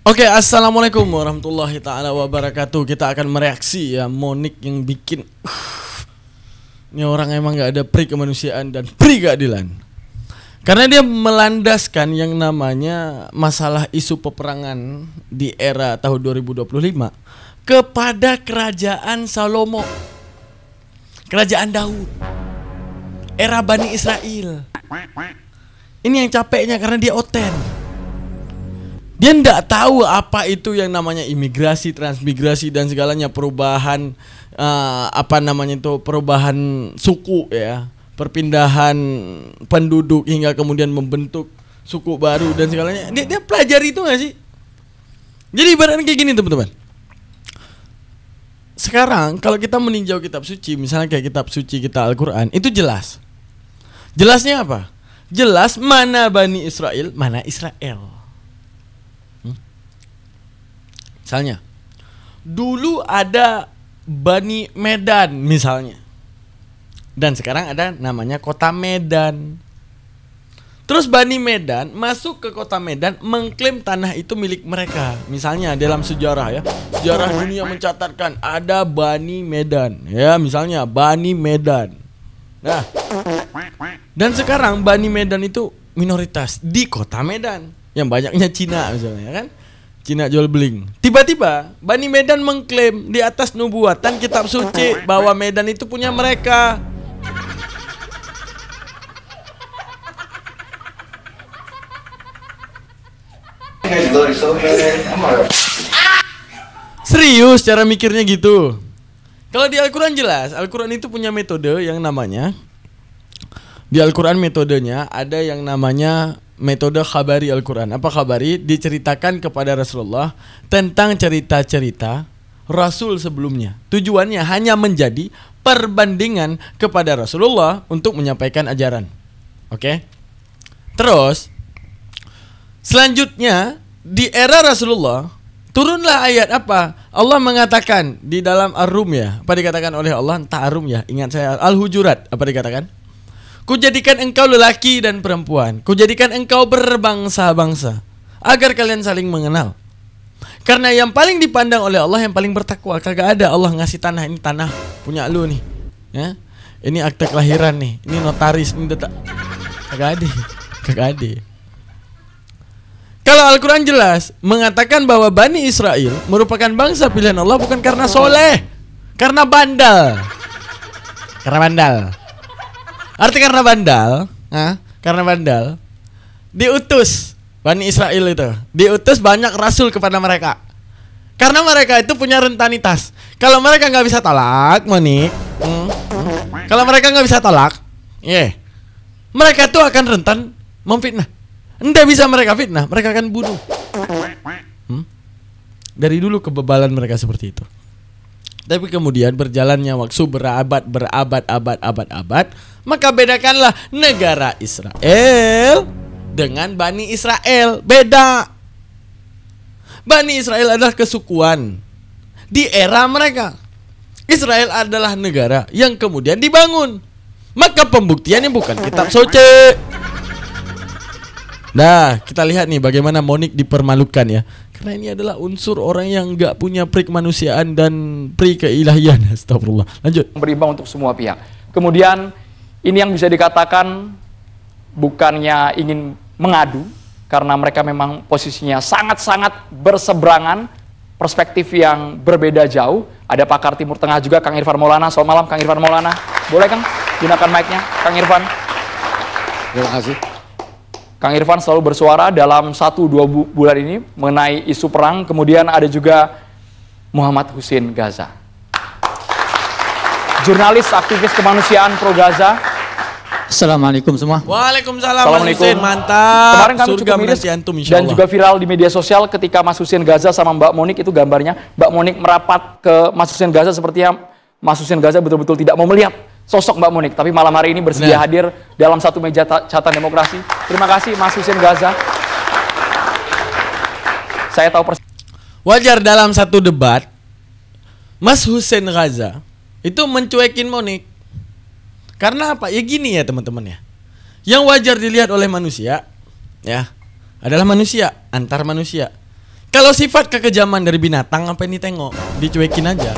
Oke, assalamualaikum warahmatullahi taala wabarakatuh. Kita akan mereaksi ya Monik yang bikin ini orang emang gak ada pri kemanusiaan dan pri keadilan. Karena dia melandaskan yang namanya masalah isu peperangan di era tahun 2025 kepada kerajaan Salomo, kerajaan Daud, era Bani Israel. Ini yang capeknya karena dia oten. Dia ndak tahu apa itu yang namanya imigrasi, transmigrasi dan segalanya, perubahan perubahan suku ya, perpindahan penduduk hingga kemudian membentuk suku baru dan segalanya. Dia pelajari itu nggak sih? Jadi ibaratnya kayak gini teman-teman. Sekarang kalau kita meninjau kitab suci, misalnya kayak kitab suci kita Al-Quran, itu jelas. Jelasnya apa? Jelas mana Bani Israel, mana Israel. Misalnya, dulu ada Bani Medan misalnya, dan sekarang ada namanya kota Medan. Terus Bani Medan masuk ke kota Medan mengklaim tanah itu milik mereka. Misalnya dalam sejarah ya, sejarah dunia mencatatkan ada Bani Medan ya, misalnya Bani Medan. Nah, dan sekarang Bani Medan itu minoritas di kota Medan yang banyaknya Cina misalnya kan, Cina jual beling. Tiba-tiba Bani Medan mengklaim di atas nubuatan kitab suci bahwa Medan itu punya mereka. Serius cara mikirnya gitu. Kalau di Al-Quran jelas, Al-Quran itu punya metode yang namanya, di Al-Quran metodenya ada yang namanya metode khabari Al-Quran. Apa khabari? Diceritakan kepada Rasulullah tentang cerita-cerita Rasul sebelumnya. Tujuannya hanya menjadi perbandingan kepada Rasulullah untuk menyampaikan ajaran. Oke? Terus selanjutnya di era Rasulullah turunlah ayat apa? Allah mengatakan di dalam Ar-Rum ya. Apa dikatakan oleh Allah? Entah Ar-Rum ya. Ingat saya Al-Hujurat. Apa dikatakan? Kujadikan engkau lelaki dan perempuan, kujadikan engkau berbangsa-bangsa, agar kalian saling mengenal. Karena yang paling dipandang oleh Allah yang paling bertakwa. Kagak ada Allah ngasih tanah, ini tanah punya lu nih ya, ini akte kelahiran nih, ini notaris, ini data. Kagak ada. Kalau Al-Quran jelas mengatakan bahwa Bani Israel merupakan bangsa pilihan Allah bukan karena soleh, karena bandal. Arti karena bandal, karena bandal diutus Bani Israel itu, diutus banyak rasul kepada mereka. Karena mereka itu punya rentanitas. Kalau mereka nggak bisa talak, Monik, kalau mereka nggak bisa talak, mereka tuh akan rentan memfitnah. Nggak bisa mereka fitnah, mereka akan bunuh. Dari dulu kebebalan mereka seperti itu. Tapi kemudian berjalannya waktu berabad, maka bedakanlah negara Israel dengan Bani Israel. Beda. Bani Israel adalah kesukuan di era mereka. Israel adalah negara yang kemudian dibangun. Maka pembuktiannya bukan kitab suci. Nah, kita lihat nih bagaimana Monik dipermalukan ya. Karena ini adalah unsur orang yang gak punya pri kemanusiaan dan pri keilahian. Astagfirullah. Lanjut. Berimbang untuk semua pihak. Kemudian ini yang bisa dikatakan bukannya ingin mengadu, karena mereka memang posisinya sangat-sangat berseberangan, perspektif yang berbeda jauh. Ada pakar Timur Tengah juga, Kang Irfan Maulana. Selamat malam Kang Irfan Maulana. Boleh Kang gunakan mic-nya, Kang Irfan. Terima kasih. Kang Irfan selalu bersuara dalam 1-2 bulan ini mengenai isu perang. Kemudian ada juga Muhammad Hussein Gaza, jurnalis aktivis kemanusiaan pro Gaza. Assalamualaikum semua. Waalaikumsalam Mas Hussein, mantap. Kemarin kami surga cukup miris antum, dan juga viral di media sosial ketika Mas Hussein Gaza sama Mbak Monik, itu gambarnya Mbak Monik merapat ke Mas Hussein Gaza sepertinya Mas Hussein Gaza betul-betul tidak mau melihat sosok Mbak Monik, tapi malam hari ini bersedia hadir dalam satu meja catatan demokrasi. Terima kasih Mas Hussein Gaza. Saya tahu wajar dalam satu debat Mas Hussein Gaza itu mencuekin Monik. Karena apa? Ya gini ya teman-teman ya. Yang wajar dilihat oleh manusia ya adalah manusia, antar manusia. Kalau sifat kekejaman dari binatang apa ini tengok, dicuekin aja.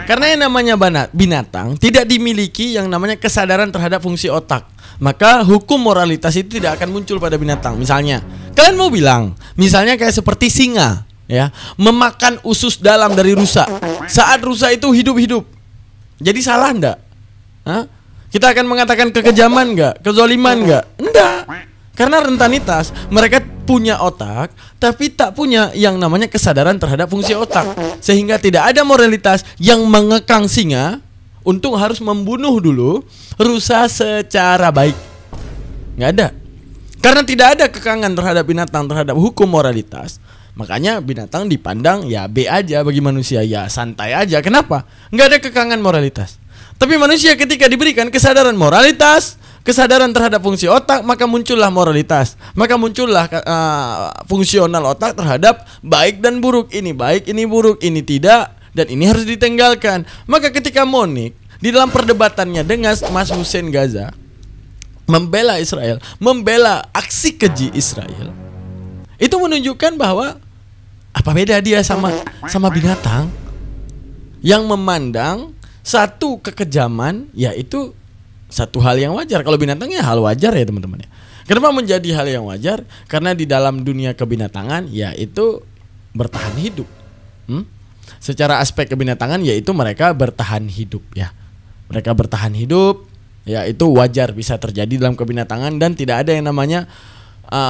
Karena yang namanya binatang tidak dimiliki yang namanya kesadaran terhadap fungsi otak. Maka hukum moralitas itu tidak akan muncul pada binatang. Misalnya, kalian mau bilang, misalnya kayak seperti singa, ya, memakan usus dalam dari rusa. Saat rusa itu hidup-hidup. Jadi salah enggak? Hah? Kita akan mengatakan kekejaman enggak? Kezaliman enggak? Enggak. Karena rentanitas, mereka punya otak tapi tak punya yang namanya kesadaran terhadap fungsi otak. Sehingga tidak ada moralitas yang mengekang singa untuk harus membunuh dulu rusa secara baik. Nggak ada. Karena tidak ada kekangan terhadap binatang terhadap hukum moralitas. Makanya binatang dipandang ya B aja, bagi manusia ya santai aja. Kenapa? Nggak ada kekangan moralitas. Tapi manusia ketika diberikan kesadaran moralitas, kesadaran terhadap fungsi otak, maka muncullah moralitas. Maka muncullah fungsional otak terhadap baik dan buruk. Ini baik, ini buruk, ini tidak, dan ini harus ditinggalkan. Maka ketika Monik di dalam perdebatannya dengan Mas Hussein Gaza membela Israel, membela aksi keji Israel, itu menunjukkan bahwa apa beda dia sama binatang yang memandang satu kekejaman yaitu satu hal yang wajar. Kalau binatangnya hal wajar ya teman-teman ya. Kenapa menjadi hal yang wajar? Karena di dalam dunia kebinatangan yaitu bertahan hidup. Secara aspek kebinatangan yaitu mereka bertahan hidup ya. Mereka bertahan hidup ya, itu wajar bisa terjadi dalam kebinatangan. Dan tidak ada yang namanya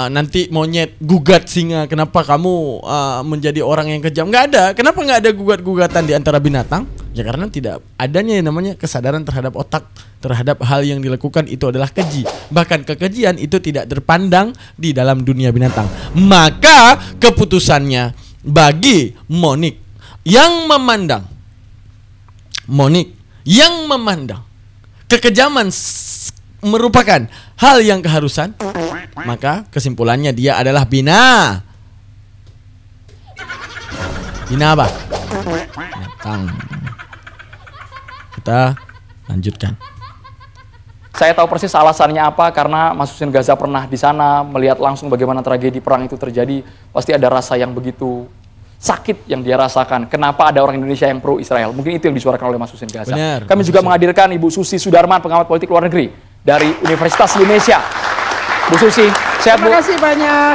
nanti monyet gugat singa, kenapa kamu menjadi orang yang kejam. Nggak ada. Kenapa nggak ada gugat-gugatan di antara binatang? Ya karena tidak adanya yang namanya kesadaran terhadap otak, terhadap hal yang dilakukan itu adalah keji. Bahkan kekejian itu tidak terpandang di dalam dunia binatang. Maka keputusannya bagi Monik yang memandang kekejaman merupakan hal yang keharusan, maka kesimpulannya dia adalah bina apa? Binatang. Kita lanjutkan. Saya tahu persis alasannya apa, karena Mas Hussein Gaza pernah di sana melihat langsung bagaimana tragedi perang itu terjadi. Pasti ada rasa yang begitu sakit yang dia rasakan. Kenapa ada orang Indonesia yang pro Israel? Mungkin itu yang disuarakan oleh Mas Hussein Gaza. Benar, Kami juga menghadirkan Ibu Susi Sudarman, pengamat politik luar negeri dari Universitas Indonesia. Bu Susi, sehat Bu? Terima kasih banyak.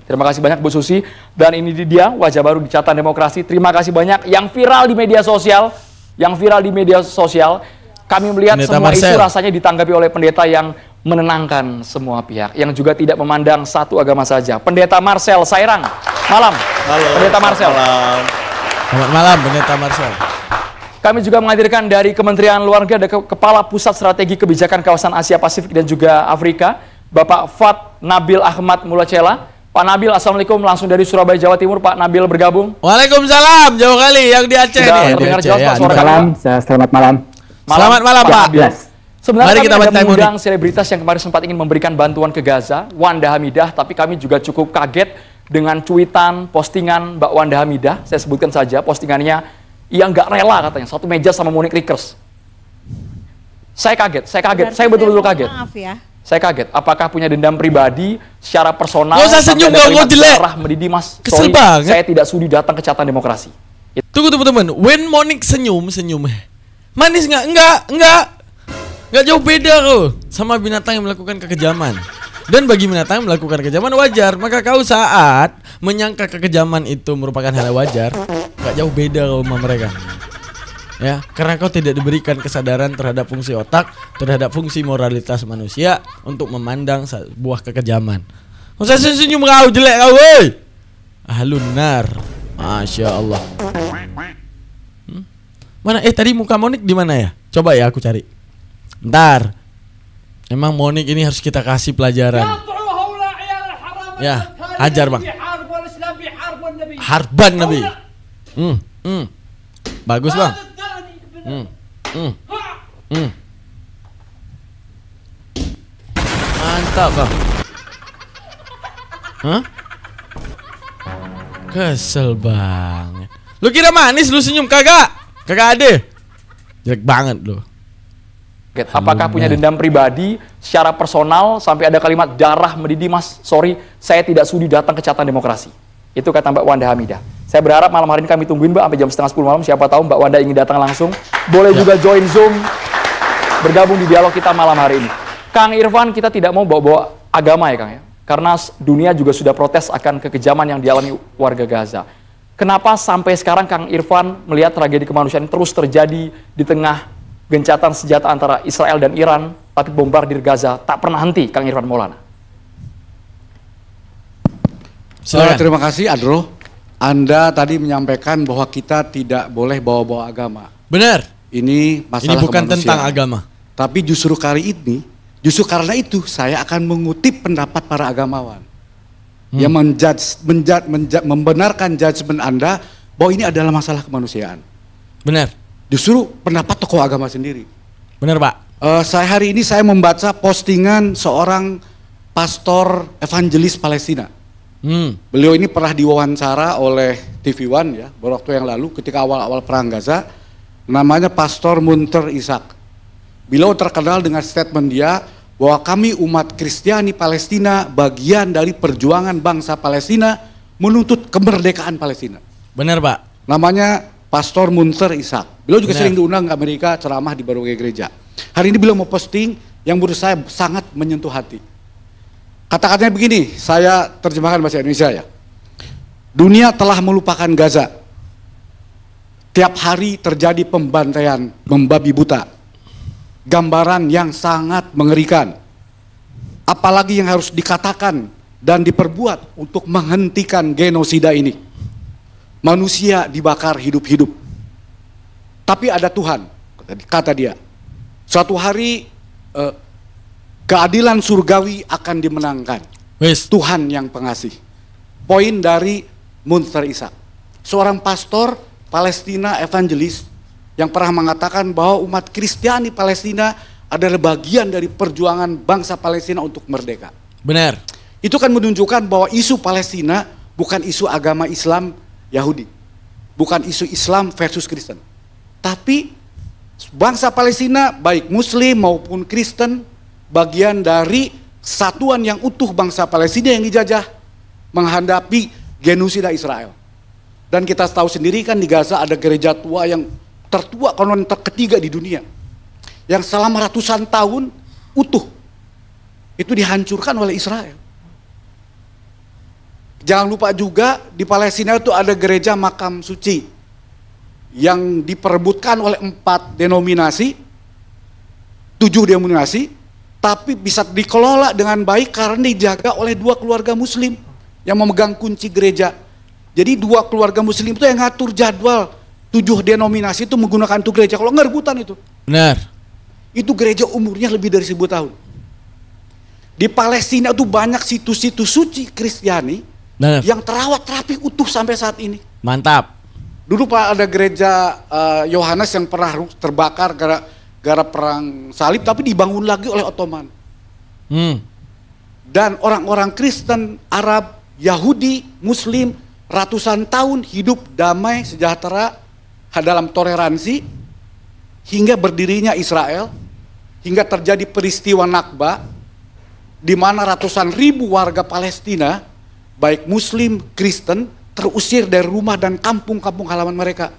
Terima kasih banyak Bu Susi. Dan ini dia wajah baru di Catatan Demokrasi. Terima kasih banyak yang viral di media sosial. Kami melihat Pendeta semua Marcel. isu rasanya ditanggapi oleh pendeta yang menenangkan semua pihak, yang juga tidak memandang satu agama saja. Pendeta Marcel Sairang, malam. Halo, Pendeta Marcel. Selamat malam Pendeta Marcel. Kami juga menghadirkan dari Kementerian Luar Negeri ada Kepala Pusat Strategi Kebijakan Kawasan Asia Pasifik dan juga Afrika, Bapak Fat Nabil Ahmad Mulacela. Pak Nabil, Assalamualaikum, langsung dari Surabaya, Jawa Timur. Pak Nabil bergabung. Waalaikumsalam, jauh kali yang di Aceh Sudah nih. terdengar Di jelas, Aceh, Pak, ya. suara kami. Selamat malam. Selamat malam Pak. Sebenarnya Mari kami kita ada bantai mengundang selebritas yang kemarin sempat ingin memberikan bantuan ke Gaza, Wanda Hamidah, tapi kami juga cukup kaget dengan cuitan, postingan Mbak Wanda Hamidah. Saya sebutkan saja postingannya, ia nggak rela katanya, satu meja sama Monique Rickers. Saya kaget, saya betul-betul kaget. Maaf ya. Saya kaget, apakah punya dendam pribadi secara personal? Nggak usah senyum, sampai ada nggak kalimat jelek. darah mendidih, Mas. Kesel Sorry, banget. saya tidak sudi datang ke Catatan Demokrasi. Tunggu teman-teman, when Monik senyum manis nggak? Nggak jauh beda kok sama binatang yang melakukan kekejaman. Dan bagi binatang yang melakukan kekejaman wajar. Maka kau saat menyangka kekejaman itu merupakan hal yang wajar, nggak jauh beda kau sama mereka. Ya, karena kau tidak diberikan kesadaran terhadap fungsi otak, terhadap fungsi moralitas manusia untuk memandang sebuah kekejaman. Kau senyum kau jelek kau, woi. Ahlun nar. Masya Allah. Mana? Tadi muka Monik di mana ya? Coba ya aku cari. Ntar. Emang Monik ini harus kita kasih pelajaran. Ya, ajar bang. Harban Nabi. Bagus bang. Mantap bang. Hah? Kesel banget. Lu kira manis lu senyum kagak? Kagak ada. Jelek banget lu. Apakah punya dendam pribadi secara personal sampai ada kalimat darah mendidih, Mas? Sorry, saya tidak sudi datang ke Catatan Demokrasi. Itu kata Mbak Wanda Hamidah. Saya berharap malam hari ini kami tungguin Mbak sampai jam setengah 10 malam. Siapa tahu Mbak Wanda ingin datang langsung. Boleh juga join Zoom, bergabung di dialog kita malam hari ini. Kang Irfan, kita tidak mau bawa-bawa agama ya Kang ya. Karena dunia juga sudah protes akan kekejaman yang dialami warga Gaza. Kenapa sampai sekarang Kang Irfan melihat tragedi kemanusiaan terus terjadi di tengah gencatan senjata antara Israel dan Iran, tapi bombardir Gaza tak pernah henti, Kang Irfan Maulana? Terima kasih Adro. Anda tadi menyampaikan bahwa kita tidak boleh bawa-bawa agama. Benar. Ini masalah Ini bukan kemanusiaan. tentang agama. Tapi justru kali ini, justru karena itu saya akan mengutip pendapat para agamawan yang membenarkan judgement Anda bahwa ini adalah masalah kemanusiaan. Benar. Justru pendapat tokoh agama sendiri. Benar Pak. Hari ini saya membaca postingan seorang pastor evangelis Palestina. Beliau ini pernah diwawancara oleh TV One ya, beberapa waktu yang lalu ketika awal-awal perang Gaza. Namanya Pastor Munter Ishak. Beliau terkenal dengan statement dia bahwa kami umat Kristiani Palestina bagian dari perjuangan bangsa Palestina menuntut kemerdekaan Palestina. Benar Pak. Namanya Pastor Munter Ishak. Beliau juga Benar. sering diundang ke Amerika ceramah di berbagai gereja. Hari ini beliau mau posting yang menurut saya sangat menyentuh hati. Kata-katanya begini, saya terjemahkan bahasa Indonesia ya. Dunia telah melupakan Gaza. Tiap hari terjadi pembantaian membabi buta. Gambaran yang sangat mengerikan. Apalagi yang harus dikatakan dan diperbuat untuk menghentikan genosida ini. Manusia dibakar hidup-hidup. Tapi ada Tuhan, kata dia. Suatu hari keadilan surgawi akan dimenangkan. Tuhan yang pengasih. Poin dari Munter Ishak. Seorang pastor Palestina evangelis yang pernah mengatakan bahwa umat Kristiani Palestina adalah bagian dari perjuangan bangsa Palestina untuk merdeka. Benar. Itu kan menunjukkan bahwa isu Palestina bukan isu agama Islam Yahudi. Bukan isu Islam versus Kristen. Tapi bangsa Palestina baik Muslim maupun Kristen bagian dari kesatuan yang utuh bangsa Palestina yang dijajah menghadapi genosida Israel. Dan kita tahu sendiri kan di Gaza ada gereja tua yang tertua konon ketiga di dunia. Yang selama ratusan tahun utuh. Itu dihancurkan oleh Israel. Jangan lupa juga di Palestina itu ada gereja makam suci yang diperebutkan oleh 4 denominasi, 7 denominasi, tapi bisa dikelola dengan baik karena dijaga oleh 2 keluarga muslim yang memegang kunci gereja. Jadi 2 keluarga muslim itu yang ngatur jadwal 7 denominasi itu menggunakan itu gereja. Kalau nggak rebutan itu. Benar. Itu gereja umurnya lebih dari 1000 tahun. Di Palestina itu banyak situs-situs suci Kristiani yang terawat rapi utuh sampai saat ini. Mantap. Dulu Pak ada gereja Yohanes yang pernah terbakar gara perang salib, tapi dibangun lagi oleh Ottoman. Dan orang-orang Kristen, Arab, Yahudi, Muslim ratusan tahun hidup damai, sejahtera dalam toleransi hingga berdirinya Israel, hingga terjadi peristiwa Nakba di mana ratusan ribu warga Palestina baik Muslim, Kristen terusir dari rumah dan kampung-kampung halaman mereka.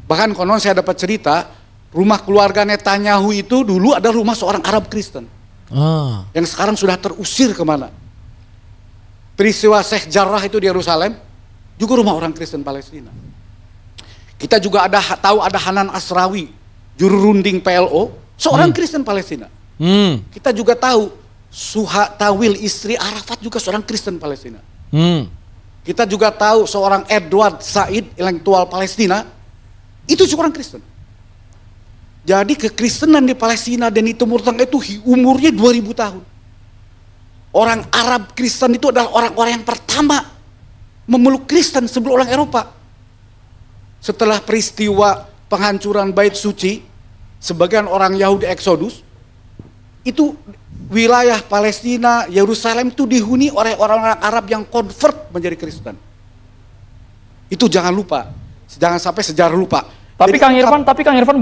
Bahkan konon saya dapat cerita, rumah keluarga Netanyahu itu dulu ada rumah seorang Arab Kristen. Yang sekarang sudah terusir kemana. Peristiwa Sheikh Jarrah itu di Yerusalem, juga rumah orang Kristen Palestina. Kita juga tahu ada Hanan Asrawi, juru runding PLO, seorang Kristen Palestina. Kita juga tahu Suha Tawil, istri Arafat, juga seorang Kristen Palestina. Kita juga tahu seorang Edward Said, intelektual Palestina, itu seorang Kristen. Jadi kekristenan di Palestina dan di Timur Tengah itu umurnya 2000 tahun. Orang Arab Kristen itu adalah orang-orang yang pertama memeluk Kristen sebelum orang Eropa. Setelah peristiwa penghancuran Bait Suci, sebagian orang Yahudi Exodus, itu wilayah Palestina, Yerusalem itu dihuni oleh orang-orang Arab yang convert menjadi Kristen. Itu jangan lupa, jangan sampai sejarah lupa. Tapi Kang Irfan,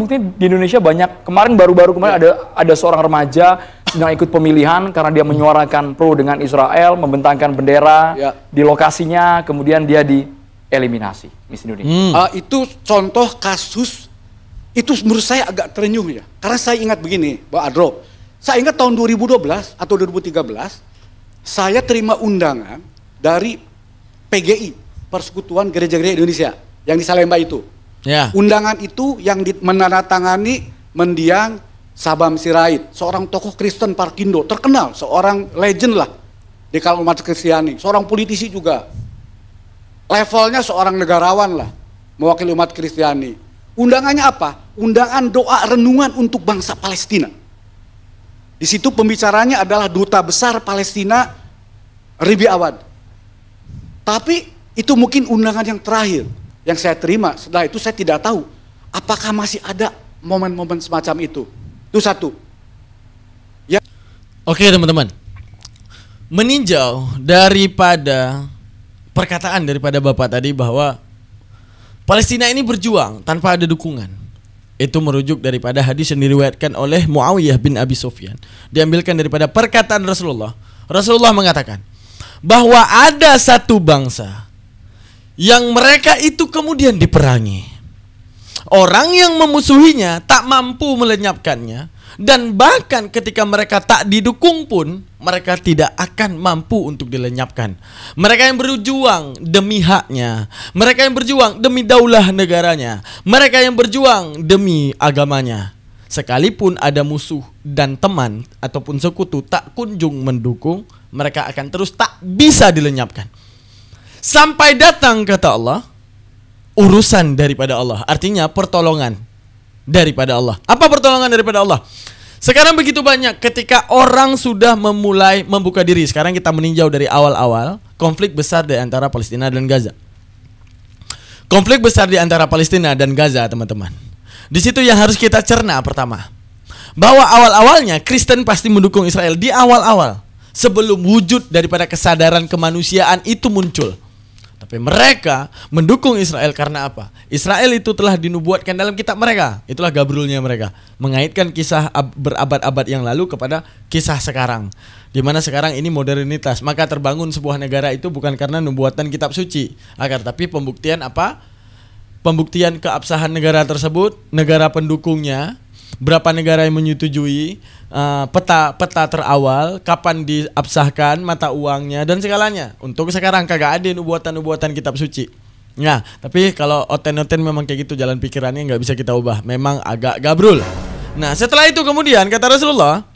bukti di Indonesia banyak. Kemarin baru-baru kemarin ada seorang remaja sedang ikut pemilihan karena dia menyuarakan pro dengan Israel, membentangkan bendera Ya. di lokasinya, kemudian dia dieliminasi Miss Indonesia. Itu contoh kasus, itu menurut saya agak terenyuh ya. Karena saya ingat begini, Pak Adro. Saya ingat tahun 2012 atau 2013, saya terima undangan dari PGI, Persekutuan Gereja-Gereja Indonesia, yang di Salemba itu. Ya. Undangan itu yang menandatangani mendiang Sabam Sirait, seorang tokoh Kristen Parkindo, terkenal, seorang legend lah di kalangan umat Kristiani, seorang politisi juga. Levelnya seorang negarawan lah, mewakili umat Kristiani. Undangannya apa? Undangan doa renungan untuk bangsa Palestina. Di situ pembicaranya adalah Duta Besar Palestina, Ribi Awad. Tapi itu mungkin undangan yang terakhir yang saya terima. Setelah itu saya tidak tahu apakah masih ada momen-momen semacam itu. Itu satu. Ya. Oke teman-teman, meninjau daripada perkataan daripada Bapak tadi bahwa Palestina ini berjuang tanpa ada dukungan, itu merujuk daripada hadis yang diriwayatkan oleh Muawiyah bin Abi Sufyan, diambilkan daripada perkataan Rasulullah. Rasulullah mengatakan bahwa ada satu bangsa yang mereka itu kemudian diperangi. Orang yang memusuhinya tak mampu melenyapkannya, dan bahkan ketika mereka tak didukung pun mereka tidak akan mampu untuk dilenyapkan. Mereka yang berjuang demi haknya, mereka yang berjuang demi daulah negaranya, mereka yang berjuang demi agamanya. Sekalipun ada musuh dan teman ataupun sekutu tak kunjung mendukung, mereka akan terus tak bisa dilenyapkan. Sampai datang kata Allah, urusan daripada Allah, artinya pertolongan daripada Allah. Apa pertolongan daripada Allah? Sekarang begitu banyak ketika orang sudah memulai membuka diri. Sekarang kita meninjau dari awal-awal konflik besar di antara Palestina dan Gaza. Konflik besar di antara Palestina dan Gaza, teman-teman. Di situ yang harus kita cerna pertama, bahwa awal-awalnya Kristen pasti mendukung Israel di awal-awal, sebelum wujud daripada kesadaran kemanusiaan itu muncul. Tapi mereka mendukung Israel karena apa? Israel itu telah dinubuatkan dalam kitab mereka. Itulah gabrulnya mereka, mengaitkan kisah berabad-abad yang lalu kepada kisah sekarang, di mana sekarang ini modernitas. Maka terbangun sebuah negara itu bukan karena nubuatan kitab suci, agar tapi pembuktian apa? Pembuktian keabsahan negara tersebut, negara pendukungnya, berapa negara yang menyetujui, peta terawal, kapan diabsahkan, mata uangnya dan segalanya. Untuk sekarang kagak ada nubuatan-nubuatan kitab suci. Nah, tapi kalau oten-oten memang kayak gitu jalan pikirannya, nggak bisa kita ubah. Memang agak gabrul. Nah, setelah itu kemudian kata Rasulullah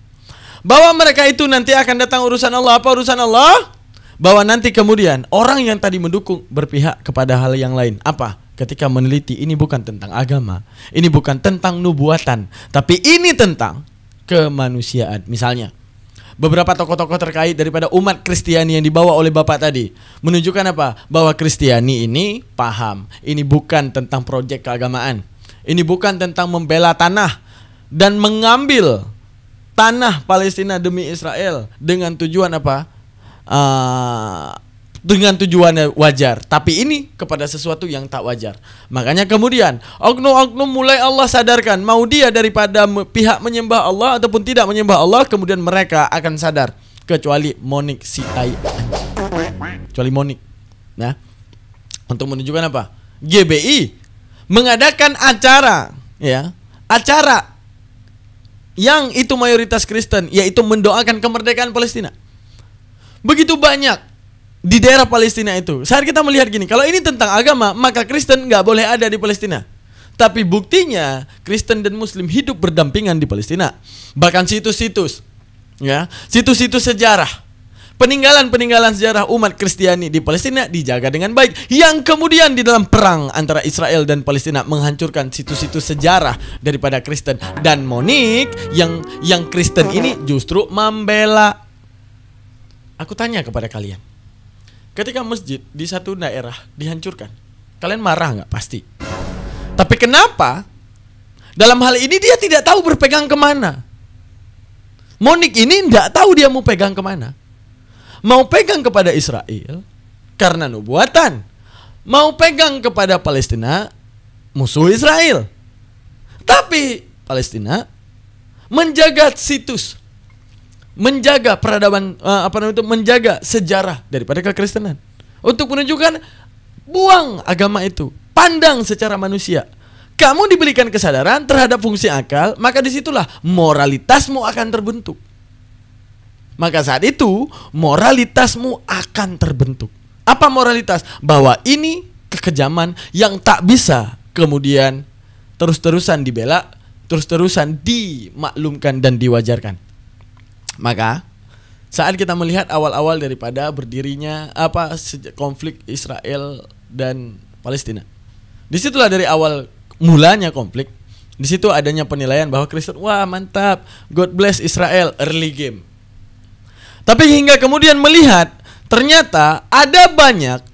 bahwa mereka itu nanti akan datang urusan Allah. Apa urusan Allah? Bahwa nanti kemudian orang yang tadi mendukung berpihak kepada hal yang lain. Apa? Ketika meneliti, ini bukan tentang agama, ini bukan tentang nubuatan, tapi ini tentang kemanusiaan. Misalnya, beberapa tokoh-tokoh terkait daripada umat Kristiani yang dibawa oleh Bapak tadi menunjukkan apa? Bahwa Kristiani ini paham, ini bukan tentang proyek keagamaan, ini bukan tentang membela tanah dan mengambil tanah Palestina demi Israel dengan tujuan apa? Dengan tujuan wajar, tapi ini kepada sesuatu yang tak wajar. Makanya kemudian oknum-oknum mulai Allah sadarkan, mau dia daripada pihak menyembah Allah ataupun tidak menyembah Allah, kemudian mereka akan sadar, kecuali Monik si tai, kecuali Monik. Nah, untuk menunjukkan apa? GBI mengadakan acara, ya, acara yang itu mayoritas Kristen, yaitu mendoakan kemerdekaan Palestina. Begitu banyak di daerah Palestina itu. Saat kita melihat gini, kalau ini tentang agama, maka Kristen nggak boleh ada di Palestina. Tapi buktinya Kristen dan Muslim hidup berdampingan di Palestina. Bahkan situs-situs, ya, situs-situs sejarah, peninggalan-peninggalan sejarah umat Kristiani di Palestina dijaga dengan baik. Yang kemudian di dalam perang antara Israel dan Palestina menghancurkan situs-situs sejarah daripada Kristen. Dan Monik yang Kristen ini justru membela. Aku tanya kepada kalian, ketika masjid di satu daerah dihancurkan, kalian marah nggak? Pasti. Tapi kenapa dalam hal ini dia tidak tahu berpegang kemana? Monik ini tidak tahu dia mau pegang kemana. Mau pegang kepada Israel karena nubuatan, mau pegang kepada Palestina, musuh Israel. Tapi Palestina menjaga situs, menjaga peradaban menjaga sejarah daripada kekristenan. Untuk menunjukkan buang agama itu, pandang secara manusia. Kamu diberikan kesadaran terhadap fungsi akal, maka disitulah moralitasmu akan terbentuk. Maka saat itu moralitasmu akan terbentuk. Apa moralitas? Bahwa ini kekejaman yang tak bisa kemudian terus-terusan dibela, terus-terusan dimaklumkan dan diwajarkan. Maka saat kita melihat awal-awal daripada berdirinya konflik Israel dan Palestina, disitulah dari awal mulanya konflik. Di situ adanya penilaian bahwa Kristen, wah mantap, God bless Israel, early game. Tapi hingga kemudian melihat ternyata ada banyak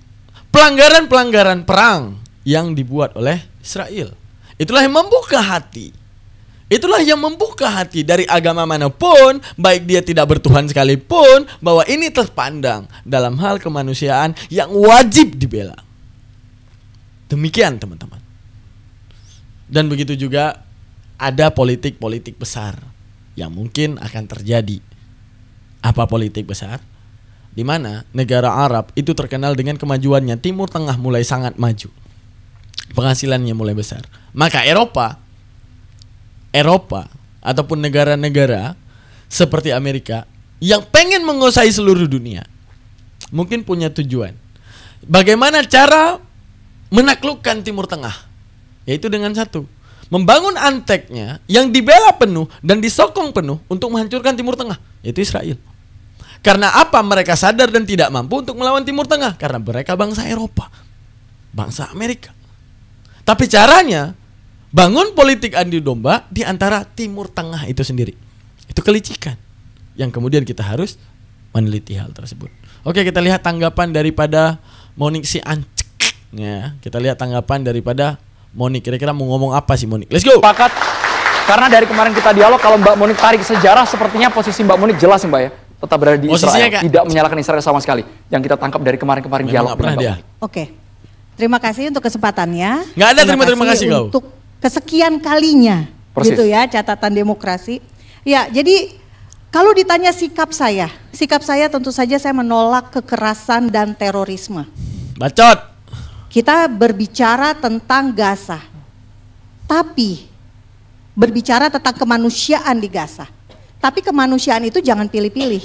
pelanggaran-pelanggaran perang yang dibuat oleh Israel. Itulah yang membuka hati. Itulah yang membuka hati dari agama manapun, baik dia tidak bertuhan sekalipun, bahwa ini terpandang dalam hal kemanusiaan yang wajib dibela. Demikian teman-teman. Dan begitu juga ada politik-politik besar yang mungkin akan terjadi. Apa politik besar? Di mana negara Arab itu terkenal dengan kemajuannya. Timur Tengah mulai sangat maju, penghasilannya mulai besar. Maka Eropa ataupun negara-negara seperti Amerika yang pengen menguasai seluruh dunia, mungkin punya tujuan bagaimana cara menaklukkan Timur Tengah, yaitu dengan satu, membangun anteknya yang dibela penuh dan disokong penuh untuk menghancurkan Timur Tengah, yaitu Israel. Karena apa? Mereka sadar dan tidak mampu untuk melawan Timur Tengah, karena mereka bangsa Eropa, bangsa Amerika. Tapi caranya bangun politik adu domba di antara Timur Tengah itu sendiri. Itu kelicikan yang kemudian kita harus meneliti hal tersebut. Oke, kita lihat tanggapan daripada Monik si Ancek. Ya, kita lihat tanggapan daripada Monik. Kira-kira mau ngomong apa sih Monik? Let's go. Sepakat. Karena dari kemarin kita dialog, kalau Mbak Monik tarik sejarah, sepertinya posisi Mbak Monik jelas ya Mbak ya. Tetap berada di posisinya Israel. Tidak menyalahkan Israel sama sekali. Yang kita tangkap dari kemarin-kemarin dialog dengan Mbak Monik. Oke. Terima kasih untuk kesempatannya. Nggak ada terima kasih kau. Untuk kesekian kalinya. Persis. Gitu ya, catatan demokrasi. Ya, jadi kalau ditanya sikap saya tentu saja saya menolak kekerasan dan terorisme. Bacot. Kita berbicara tentang Gaza. Tapi berbicara tentang kemanusiaan di Gaza. Tapi kemanusiaan itu jangan pilih-pilih.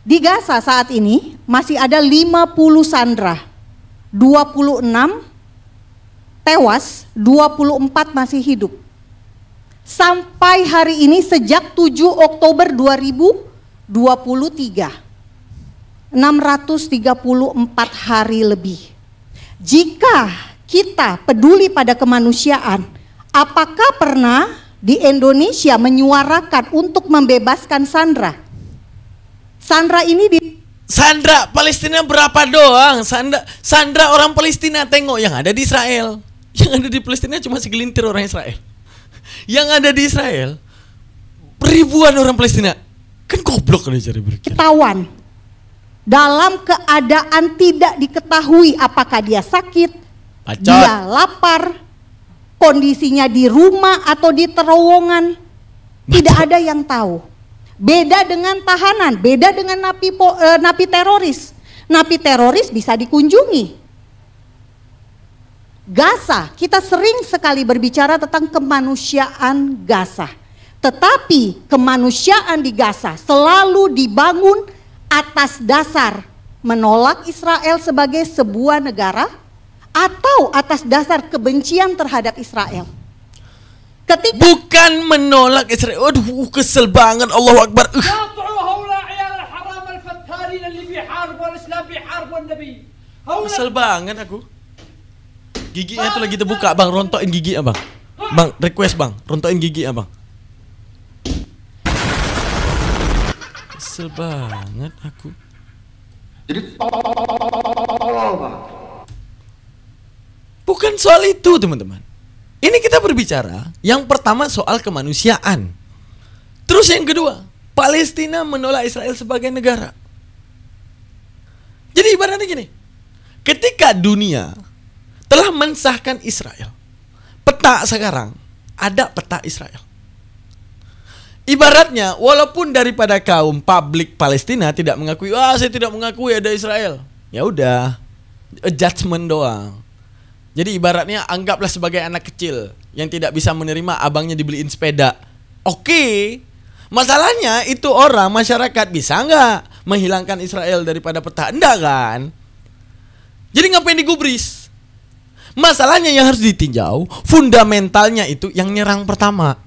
Di Gaza saat ini masih ada 50 sandera, 26 tewas, 24 masih hidup. Sampai hari ini sejak 7 Oktober 2023, 634 hari lebih. Jika kita peduli pada kemanusiaan, apakah pernah di Indonesia menyuarakan untuk membebaskan sandera? Sandera ini Sandra Palestina berapa doang? Sandra orang Palestina, tengok yang ada di Israel. Yang ada di Palestina cuma segelintir orang Israel. Yang ada di Israel ribuan orang Palestina. Kan goblok kalau cara berpikir. ketahuan dalam keadaan tidak diketahui apakah dia sakit, Bacot. dia lapar, kondisinya di rumah atau di terowongan. Tidak ada yang tahu. Beda dengan tahanan, beda dengan napi teroris. Napi teroris bisa dikunjungi. Gaza, kita sering sekali berbicara tentang kemanusiaan Gaza. Tetapi kemanusiaan di Gaza selalu dibangun atas dasar menolak Israel sebagai sebuah negara atau atas dasar kebencian terhadap Israel. Ketika bukan menolak Israel. Waduh, kesel banget. Allahu Akbar. Kesel banget aku. Giginya tuh lagi terbuka, Bang. Rontokin gigi, Abang. Bang, request, Bang. Rontokin gigi, Abang. Kesel banget aku. Jadi bukan soal itu, teman-teman. Ini kita berbicara yang pertama soal kemanusiaan. Terus yang kedua, Palestina menolak Israel sebagai negara. Jadi ibaratnya gini, ketika dunia telah mensahkan Israel, peta sekarang ada peta Israel. Ibaratnya, walaupun daripada kaum publik Palestina tidak mengakui, saya tidak mengakui ada Israel. Ya udah, a judgment doang. Jadi ibaratnya anggaplah sebagai anak kecil yang tidak bisa menerima abangnya dibeliin sepeda. Oke, masalahnya itu orang masyarakat bisa nggak menghilangkan Israel daripada peta? Enggak kan? Jadi ngapain digubris? Masalahnya yang harus ditinjau fundamentalnya itu yang nyerang pertama.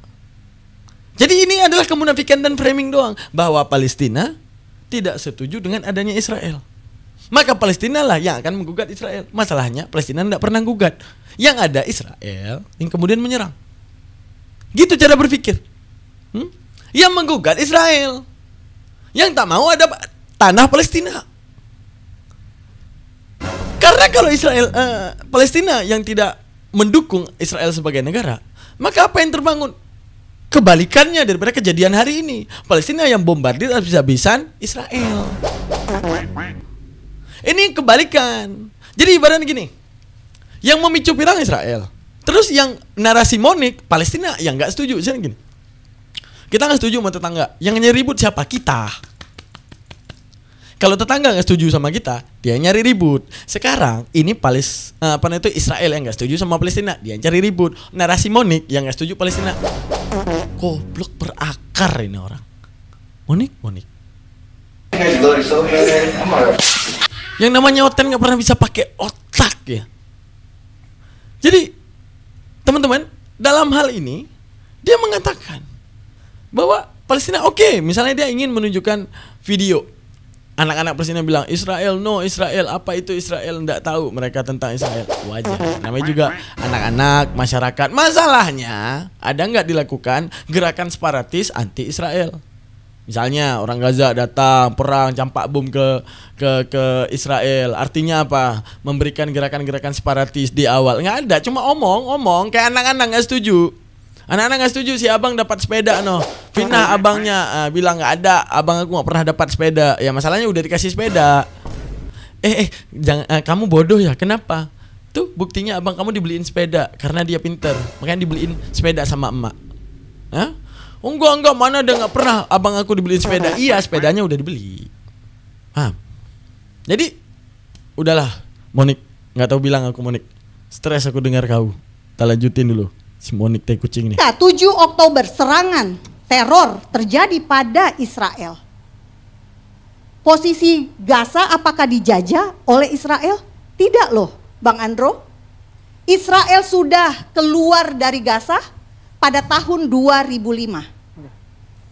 Jadi ini adalah kemunafikan dan framing doang, bahwa Palestina tidak setuju dengan adanya Israel. Maka Palestina lah yang akan menggugat Israel. Masalahnya Palestina tidak pernah gugat. Yang ada Israel yang kemudian menyerang. Gitu cara berpikir. Yang menggugat Israel. Yang tak mau ada tanah Palestina. Karena kalau Israel Palestina yang tidak mendukung Israel sebagai negara, maka apa yang terbangun? Kebalikannya daripada kejadian hari ini. Palestina yang bombardir habis-habisan Israel. Ini kebalikan. Jadi ibaratnya gini, yang memicu perang Israel, terus yang narasi monik Palestina yang nggak setuju. Misalnya gini, kita nggak setuju sama tetangga, yang nyari ribut siapa? Kita. Kalau tetangga nggak setuju sama kita, dia nyari ribut. Sekarang ini Israel yang nggak setuju sama Palestina, dia cari ribut. Narasi monik yang nggak setuju Palestina. Goblok berakar ini orang. Monik. Yang namanya Oten nggak pernah bisa pakai otak ya. Jadi teman-teman, dalam hal ini dia mengatakan bahwa Palestina oke, misalnya dia ingin menunjukkan video. Anak-anak Palestina bilang Israel, no Israel, apa itu Israel, enggak tahu mereka tentang Israel. Wajar, namanya juga anak-anak masyarakat. Masalahnya ada nggak dilakukan gerakan separatis anti Israel? Misalnya orang Gaza datang perang campak bom ke Israel. Artinya apa? Memberikan gerakan-gerakan separatis di awal. Nggak ada, cuma omong kayak anak-anak nggak setuju. Anak-anak nggak setuju si abang dapat sepeda Fitnah abangnya bilang nggak ada, abang aku nggak pernah dapat sepeda. Ya masalahnya udah dikasih sepeda. Jangan kamu bodoh ya. Kenapa? Tuh buktinya abang kamu dibeliin sepeda karena dia pinter, makanya dibeliin sepeda sama emak. Hah? Oh, enggak, mana ada, nggak pernah abang aku dibeliin sepeda. Iya, sepedanya udah dibeli. Paham? Jadi udahlah, Monik, nggak tahu bilang aku Monik. Stres aku dengar kau. Kita lanjutin dulu. Si Monik teh kucing nih. 7 Oktober serangan teror terjadi pada Israel. Posisi Gaza apakah dijajah oleh Israel? Tidak loh, Bang Andro. Israel sudah keluar dari Gaza pada tahun 2005.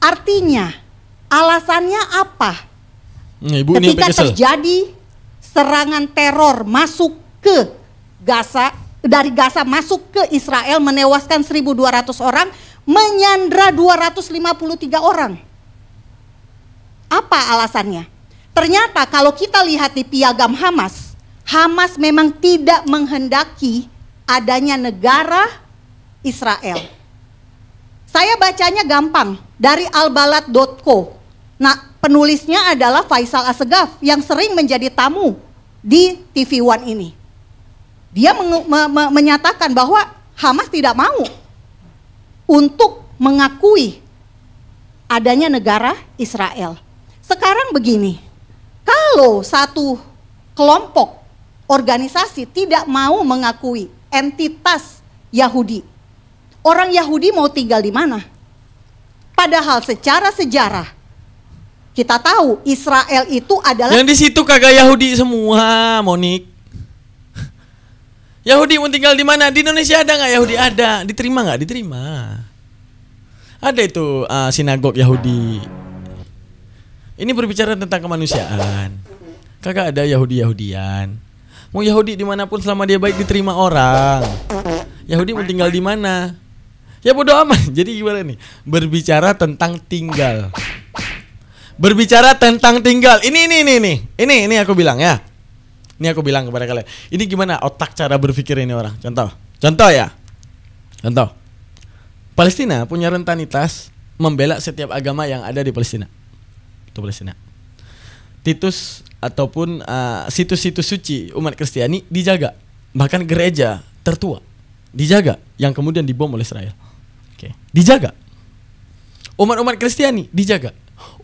Artinya, alasannya apa? Ibu, ketika terjadi serangan teror masuk ke Gaza, dari Gaza masuk ke Israel menewaskan 1.200 orang, menyandra 253 orang. Apa alasannya? Ternyata kalau kita lihat di piagam Hamas, Hamas memang tidak menghendaki adanya negara Israel. Saya bacanya gampang dari albalat.co. Nah, penulisnya adalah Faisal Assegaf yang sering menjadi tamu di TV One ini. Dia menyatakan bahwa Hamas tidak mau untuk mengakui adanya negara Israel. Sekarang begini, kalau satu kelompok organisasi tidak mau mengakui entitas Yahudi, orang Yahudi mau tinggal di mana? Padahal secara sejarah kita tahu Israel itu adalah yang di situ kagak Yahudi semua, Monik. Yahudi mau tinggal di mana? Di Indonesia ada nggak Yahudi? Ada. Diterima nggak? Diterima. Ada itu sinagog Yahudi. Ini berbicara tentang kemanusiaan. Kagak ada Yahudi-Yahudian. Mau Yahudi dimanapun selama dia baik diterima orang. Yahudi mau tinggal di mana? Ya bodo amat. Jadi gimana nih? Berbicara tentang tinggal. Berbicara tentang tinggal. Ini aku bilang ya. Ini aku bilang kepada kalian. Ini gimana otak cara berpikir ini orang? Contoh ya. Contoh. Palestina punya rentanitas membela setiap agama yang ada di Palestina. Itu Palestina. Titus ataupun situs-situs suci umat Kristiani dijaga. Bahkan gereja tertua dijaga yang kemudian dibom oleh Israel. Oke, dijaga. Umat-umat Kristiani dijaga.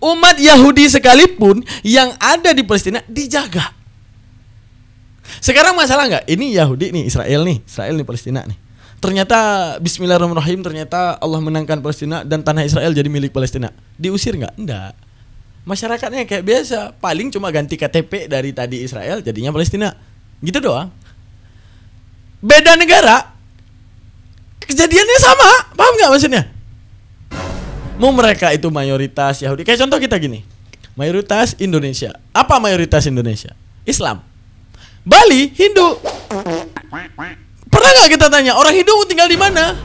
Umat Yahudi sekalipun yang ada di Palestina dijaga. Sekarang masalah nggak? Ini Yahudi nih, Israel nih Palestina nih. Ternyata Bismillahirrahmanirrahim, ternyata Allah menangkan Palestina dan tanah Israel jadi milik Palestina. Diusir nggak? Enggak. Masyarakatnya kayak biasa, paling cuma ganti KTP dari tadi Israel jadinya Palestina. Gitu doang. Beda negara, kejadiannya sama. Paham nggak maksudnya? Mau mereka itu mayoritas Yahudi. Kayak contoh kita gini, mayoritas Indonesia. Apa mayoritas Indonesia? Islam. Bali Hindu. Pernah nggak kita tanya orang Hindu tinggal di mana?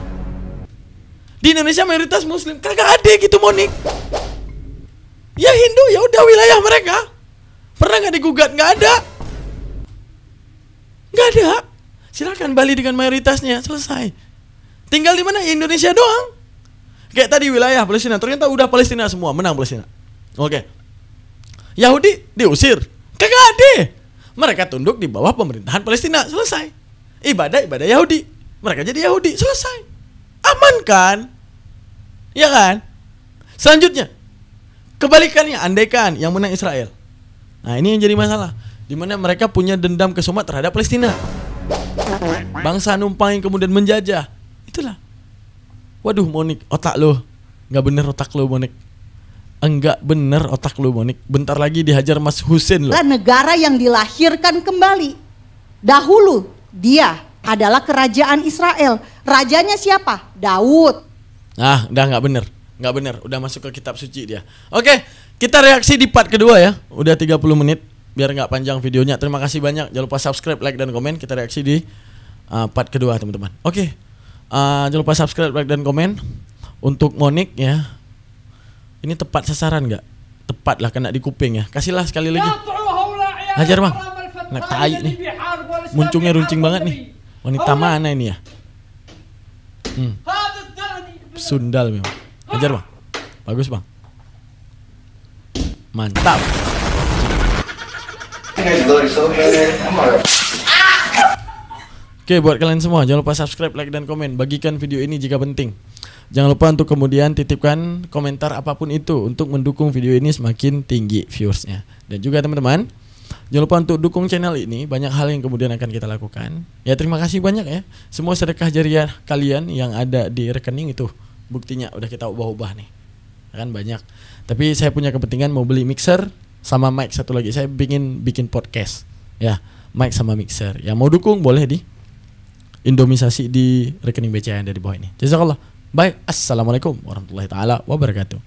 Di Indonesia mayoritas Muslim. Kagak ada gitu, Monik. Ya Hindu, ya udah wilayah mereka. Pernah nggak digugat? Nggak ada. Nggak ada. Silakan Bali dengan mayoritasnya, selesai. Tinggal di mana? Ya Indonesia doang. Kayak tadi wilayah Palestina, ternyata udah Palestina semua, menang Palestina. Oke. Yahudi diusir. Kagak ada. Mereka tunduk di bawah pemerintahan Palestina, selesai. Ibadah Yahudi. Mereka jadi Yahudi, selesai. Aman kan? Ya kan? Selanjutnya, kebalikannya, andaikan yang menang Israel. Nah, ini yang jadi masalah. Di mana mereka punya dendam kesumat terhadap Palestina. Bangsa numpang yang kemudian menjajah. Itulah. Waduh, Monik, otak lo nggak bener, otak lo, Monik. Enggak bener otak lo, Monik. Bentar lagi dihajar Mas Husein lo. Negara yang dilahirkan kembali. Dahulu dia adalah kerajaan Israel. Rajanya siapa? Daud. Nah, udah nggak bener. Udah masuk ke kitab suci dia. Oke, kita reaksi di part kedua ya. Udah 30 menit, biar nggak panjang videonya. Terima kasih banyak. Jangan lupa subscribe, like, dan komen. Kita reaksi di part kedua, teman-teman. Oke. Jangan lupa subscribe, like, dan komen. Untuk Monik ya, ini tepat sasaran nggak? Tepat lah, kena di kuping ya. Kasihlah sekali lagi. Hajar bang. Nak tai nih. Muncungnya runcing banget nih. Wanita mana ini ya? Sundal memang. Hajar bang. Bagus bang. Mantap. Oke, buat kalian semua jangan lupa subscribe, like, dan komen. Bagikan video ini jika penting. Jangan lupa untuk kemudian titipkan komentar apapun itu untuk mendukung video ini semakin tinggi viewersnya. Dan juga teman-teman, jangan lupa untuk dukung channel ini. Banyak hal yang kemudian akan kita lakukan. Ya, terima kasih banyak ya. Semua sedekah jariah kalian yang ada di rekening itu, buktinya udah kita ubah-ubah nih. Kan banyak. Tapi saya punya kepentingan mau beli mixer sama mic satu lagi. Saya bikin podcast. Ya, mic sama mixer. Ya, mau dukung boleh di Indomisasi di rekening BCA yang ada di bawah ini. Jazakallah. Baik, assalamualaikum warahmatullahi taala wabarakatuh.